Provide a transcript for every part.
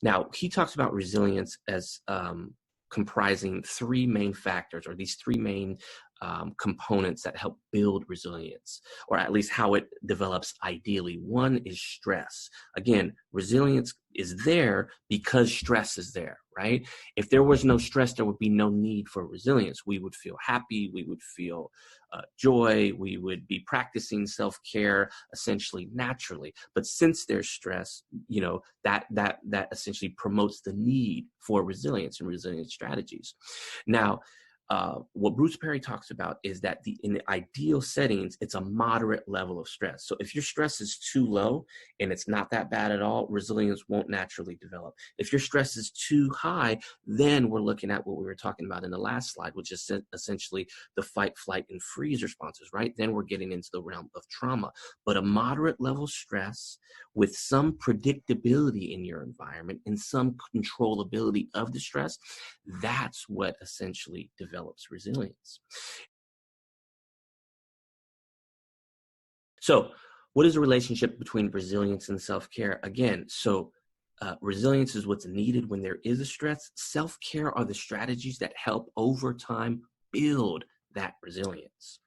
Now, he talks about resilience as comprising three main factors, or these three main components that help build resilience, or at least how it develops ideally. One is stress. Again, resilience is there because stress is there, right? If there was no stress, there would be no need for resilience. We would feel happy, we would feel joy, we would be practicing self-care essentially naturally. But since there's stress, that essentially promotes the need for resilience and resilient strategies. Now, what Bruce Perry talks about is that in the ideal settings, it's a moderate level of stress. So if your stress is too low and it's not that bad at all, resilience won't naturally develop. If your stress is too high, then we're looking at what we were talking about in the last slide, which is essentially the fight, flight, and freeze responses, right? Then we're getting into the realm of trauma. But a moderate level stress with some predictability in your environment and some controllability of the stress, that's what essentially develops resilience. So what is the relationship between resilience and self-care? Again, resilience is what's needed when there is a stress. Self-care are the strategies that help over time build that resilience.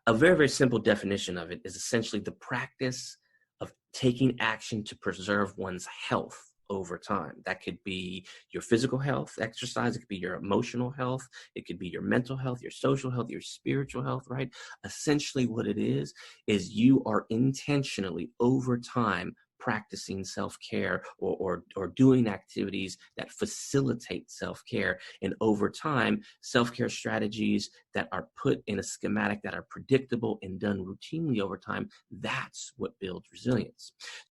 A very, very simple definition of it is essentially the practice of taking action to preserve one's health over time. That could be your physical health, exercise, it could be your emotional health, it could be your mental health, your social health, your spiritual health, right? Essentially what it is you are intentionally over time practicing self-care or doing activities that facilitate self-care. And over time, self-care strategies that are put in a schematic that are predictable and done routinely over time, that's what builds resilience.